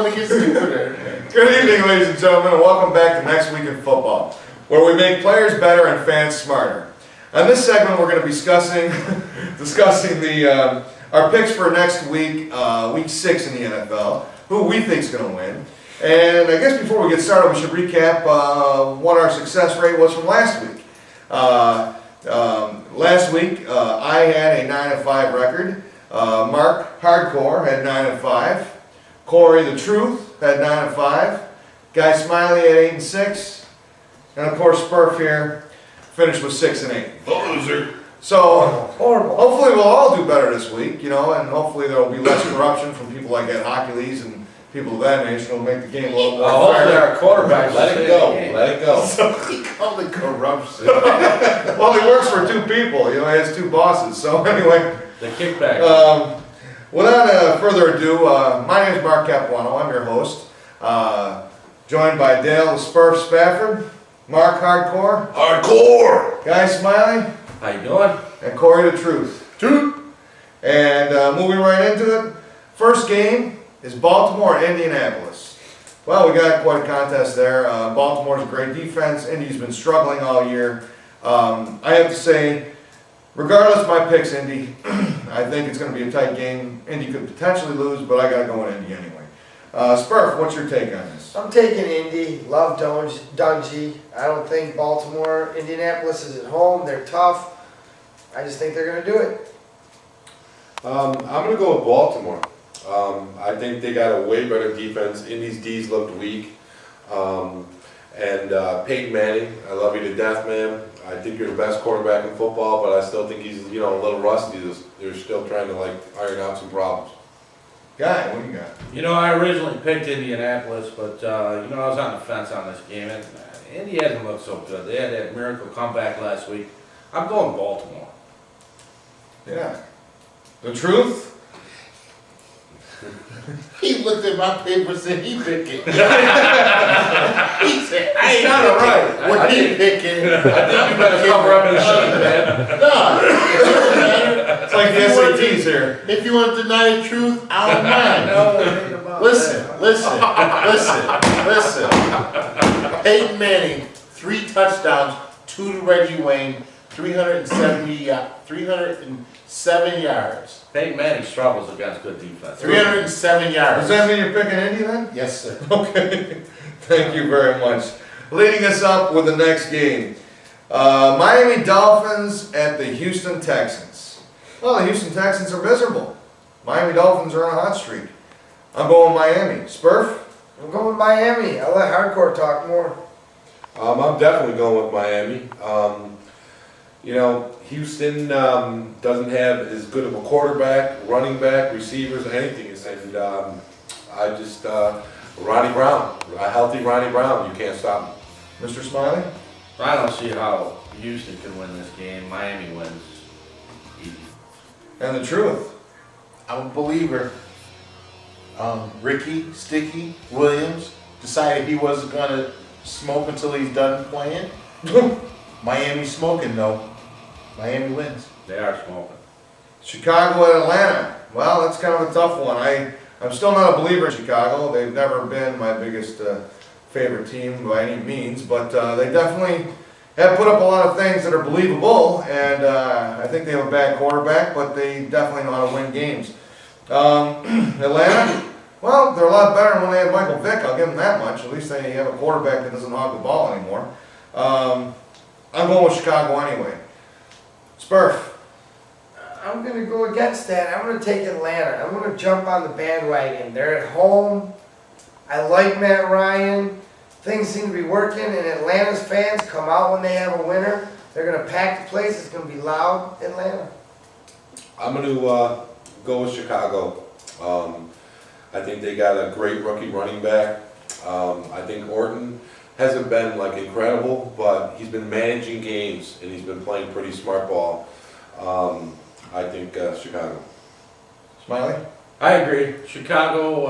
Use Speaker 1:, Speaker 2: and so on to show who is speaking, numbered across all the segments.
Speaker 1: only gets stupider.
Speaker 2: Good evening, ladies and gentlemen, and welcome back to Next Week in Football, where we make players better and fans smarter. On this segment, we're going to be discussing our picks for next week, week 6 in the NFL, who we think is going to win. And I guess before we get started, we should recap what our success rate was from last week. Last week, I had a 9-5 record. Mark Hardcore had 9-5. Cory the Truth had 9-5. Guy Smiley had 8-6. And of course, Spurf here finished with 6-8.
Speaker 1: Loser.
Speaker 2: So hopefully we'll all do better this week, and hopefully there will be less corruption from people like Ed Hockley's and people of that nature. Will make the game a little more
Speaker 3: hopefully our quarterback
Speaker 1: let it go.
Speaker 3: Let it go.
Speaker 1: So he called it corruption.
Speaker 2: Well, he works for 2 people. He has 2 bosses. So anyway,
Speaker 3: The kickback.
Speaker 2: Without further ado, my name is Mark Pt1. I'm your host. Joined by Dale the Spurf Spafford, Mark Hardcore, Guy Smiley,
Speaker 3: How you doing?
Speaker 2: and Cory the Truth. And moving right into it, first game is Baltimore and Indianapolis. Well, we got quite a contest there. Baltimore's a great defense. Indy's been struggling all year. I have to say, regardless of my picks, Indy, I think it's going to be a tight game. Indy could potentially lose, but I got to go with Indy anyway. Spurf, what's your take on this?
Speaker 4: I'm taking Indy. Love Dungy. I don't think Baltimore, Indianapolis is at home. They're tough. I just think they're going to do it.
Speaker 5: I'm going to go with Baltimore. I think they got a way better defense. Indy's D's looked weak. And Peyton Manning, I love you to death, man. I think you're the best quarterback in football, but I still think he's, a little rusty. They're still trying to, iron out some problems.
Speaker 2: Guy, what do you got?
Speaker 3: I originally picked Indianapolis, but, I was on the fence on this game. And Indy hasn't looked so good. They had that miracle comeback last week. I'm going Baltimore.
Speaker 2: Yeah. The Truth?
Speaker 1: He looked at my paper and said he picked it. He said,
Speaker 3: I got it right.
Speaker 1: What he picking?
Speaker 3: I think you better cover up the sheet, man.
Speaker 1: No, it doesn't matter.
Speaker 2: It's like the SATs here.
Speaker 1: If you want to deny the truth, I don't mind.
Speaker 3: No, it ain't about
Speaker 1: Listen. Peyton Manning, 3 touchdowns, 2 to Reggie Wayne, 307 yards.
Speaker 3: Peyton Manning struggles against good defense.
Speaker 1: 307 yards.
Speaker 2: Does that mean you're picking Indy then?
Speaker 1: Yes, sir.
Speaker 2: Okay. Thank you very much. Leading us up with the next game. Miami Dolphins at the Houston Texans. Well, the Houston Texans are miserable. Miami Dolphins are on a hot streak. I'm going Miami. Spurf?
Speaker 4: I'm going with Miami. I'll let Hardcore talk more.
Speaker 5: I'm definitely going with Miami. Houston doesn't have as good of a quarterback, running back, receivers, anything. And I just, Ronnie Brown, a healthy Ronnie Brown, you can't stop him.
Speaker 2: Mr. Smiley?
Speaker 3: I don't see how Houston can win this game. Miami wins easy.
Speaker 2: And the Truth?
Speaker 1: I'm a believer. Ricky Sticky Williams decided he wasn't going to smoke until he's done playing. Miami's smoking though. Miami wins.
Speaker 3: They are smoking.
Speaker 2: Chicago at Atlanta. Well, that's kind of a tough one. I'm still not a believer in Chicago. They've never been my biggest favorite team by any means, but they definitely have put up a lot of things that are believable, and I think they have a bad quarterback, but they definitely know how to win games. Atlanta, well, they're a lot better than when they had Michael Vick. I'll give them that much. At least they have a quarterback that doesn't hog the ball anymore. I'm going with Chicago anyway. Spurf.
Speaker 4: I'm going to go against that. I'm going to take Atlanta. I'm going to jump on the bandwagon. They're at home. I like Matt Ryan. Things seem to be working, and Atlanta's fans come out when they have a winner. They're going to pack the place. It's going to be loud, Atlanta.
Speaker 5: I'm going to go with Chicago. I think they got a great rookie running back. I think Orton hasn't been incredible, but he's been managing games and he's been playing pretty smart ball. I think Chicago.
Speaker 2: Smiley?
Speaker 3: I agree. Chicago,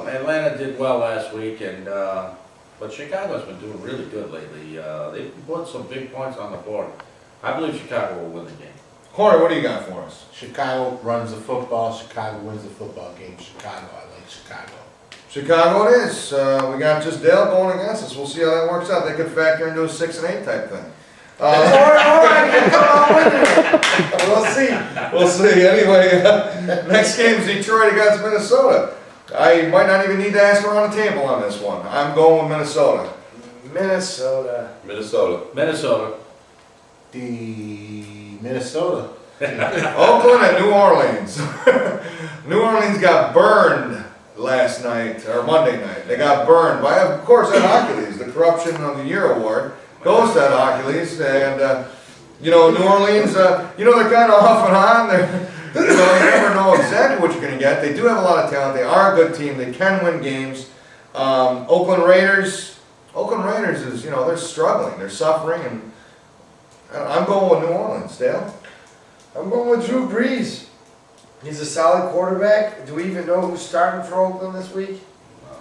Speaker 3: Atlanta did well last week, but Chicago's been doing really good lately. They put some big points on the board. I believe Chicago will win the game.
Speaker 2: Cory, what do you got for us?
Speaker 1: Chicago runs the football. Chicago wins the football game. Chicago. I like Chicago.
Speaker 2: Chicago it is. We got just Dale going against us. We'll see how that works out. They could factor into a 6-8 type thing.
Speaker 4: Or I can come out with it. We'll see.
Speaker 2: We'll see. Anyway, next game's Detroit against Minnesota. I might not even need to ask around the table on this one. I'm going with Minnesota.
Speaker 4: Minnesota.
Speaker 3: Minnesota.
Speaker 1: The Minnesota.
Speaker 2: Oakland and New Orleans. New Orleans got burned last night, or Monday night. They got burned by, of course, Ed Hercules. The Corruption of the Year award goes to Ed Hercules. And, you know, New Orleans, you know, they're kind of off and on. You know, you never know exactly what you're going to get. They do have a lot of talent. They are a good team. They can win games. Oakland Raiders is, you know, they're struggling. They're suffering. And I'm going with New Orleans. Dale?
Speaker 4: I'm going with Drew Brees. He's a solid quarterback. Do we even know who's starting for Oakland this week?
Speaker 3: No.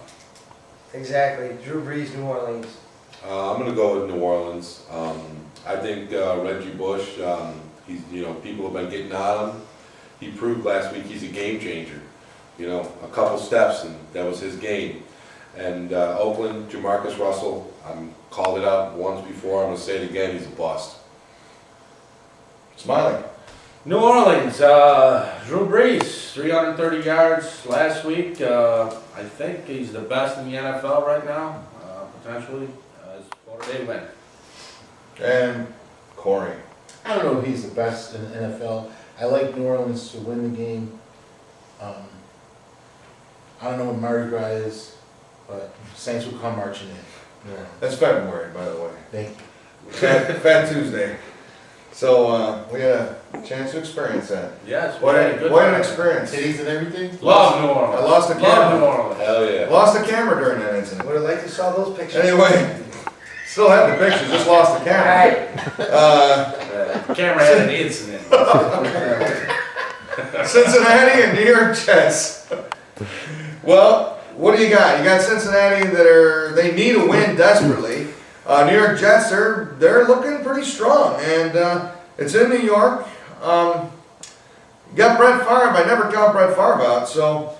Speaker 4: Exactly. Drew Brees, New Orleans.
Speaker 5: I'm going to go with New Orleans. I think Reggie Bush, he's, you know, people have been getting on him. He proved last week he's a game changer. You know, a couple steps and that was his game. And Oakland, Jamarcus Russell, called it out once before. I'm going to say it again. He's a bust.
Speaker 2: Smiley.
Speaker 3: New Orleans, Drew Brees, 330 yards last week. I think he's the best in the NFL right now, potentially. They win.
Speaker 2: And Cory.
Speaker 1: I don't know if he's the best in the NFL. I like New Orleans to win the game. I don't know what Mardi Gras is, but Saints will come marching in. Yeah.
Speaker 2: That's February, by the way.
Speaker 1: Thank you.
Speaker 2: Fat Tuesday. So we had a chance to experience that.
Speaker 3: Yes.
Speaker 2: What an experience.
Speaker 1: Titties and everything?
Speaker 3: Love New Orleans.
Speaker 2: I lost the
Speaker 3: Love
Speaker 2: camera.
Speaker 3: New Orleans.
Speaker 5: Hell yeah.
Speaker 2: Lost the camera during that incident.
Speaker 4: Would have liked to saw those pictures.
Speaker 2: Anyway, still have the pictures, just lost the camera.
Speaker 3: The camera had an incident.
Speaker 2: Cincinnati and New York Jets. Well, what do you got? You got Cincinnati they need a win desperately. New York Jets, they're looking pretty strong, and it's in New York. You got Brett Favre. I never count Brett Favre out, so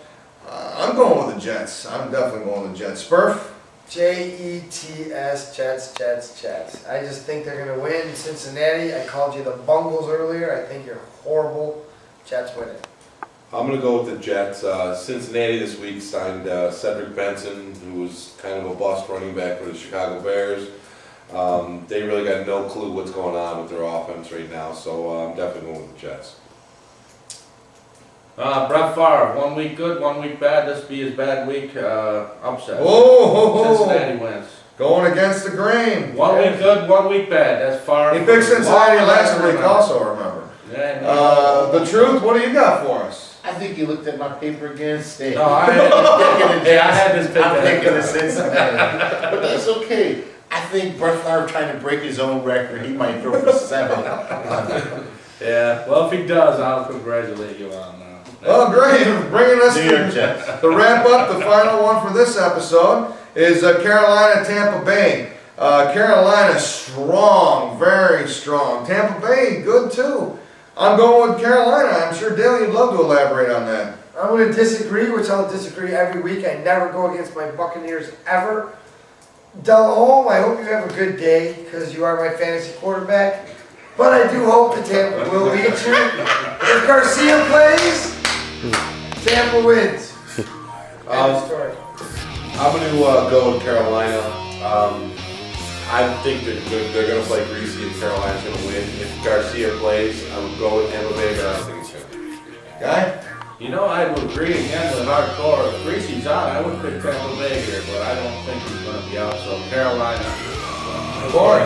Speaker 2: I'm going with the Jets. I'm definitely going with the Jets. Spurf?
Speaker 4: Jets, Jets. I just think they're going to win. Cincinnati, I called you the Bungles earlier. I think you're horrible. Jets win it.
Speaker 5: I'm going to go with the Jets. Cincinnati this week signed Cedric Benson, who was kind of a bust running back for the Chicago Bears. They really got no clue what's going on with their offense right now, so I'm definitely going with the Jets.
Speaker 3: Brett Favre, 1 week good, 1 week bad. This be his bad week. Upset. Cincinnati wins.
Speaker 2: Going against the grain.
Speaker 3: 1 week good, 1 week bad. That's Favre.
Speaker 2: He picked Cincinnati last week also, remember.
Speaker 3: Yeah,
Speaker 2: The truth, what do you got for us?
Speaker 1: I think you looked at my paper again. Stay.
Speaker 3: No, I had this pick.
Speaker 1: I'm thinking the Cincinnati. But that's okay. I think Brett Favre trying to break his own record. He might throw for 7.
Speaker 3: Yeah, well, if he does, I'll congratulate you on that.
Speaker 2: Well, great. Bringing us
Speaker 1: New York Jets.
Speaker 2: to wrap up the final one for this episode is Carolina, Tampa Bay. Carolina strong, very strong. Tampa Bay good too. I'm going with Carolina. I'm sure Dale, you'd love to elaborate on that.
Speaker 4: I'm going to disagree, which I'll disagree every week. I never go against my Buccaneers ever. Delholm, I hope you have a good day because you are my fantasy quarterback. But I do hope that Tampa will beat you. If Garcia plays, Tampa wins. End of story.
Speaker 5: I'm going to go with Carolina. I think they're going to play greasy and Carolina's going to win. If Garcia plays, I would go with Tampa Bay, but I don't think he's going to.
Speaker 2: Guy?
Speaker 3: You know, I would agree again with hardcore. If Greasy's out, I would pick Tampa Bay here, but I don't think he's going to be out. So Carolina.
Speaker 2: Cory.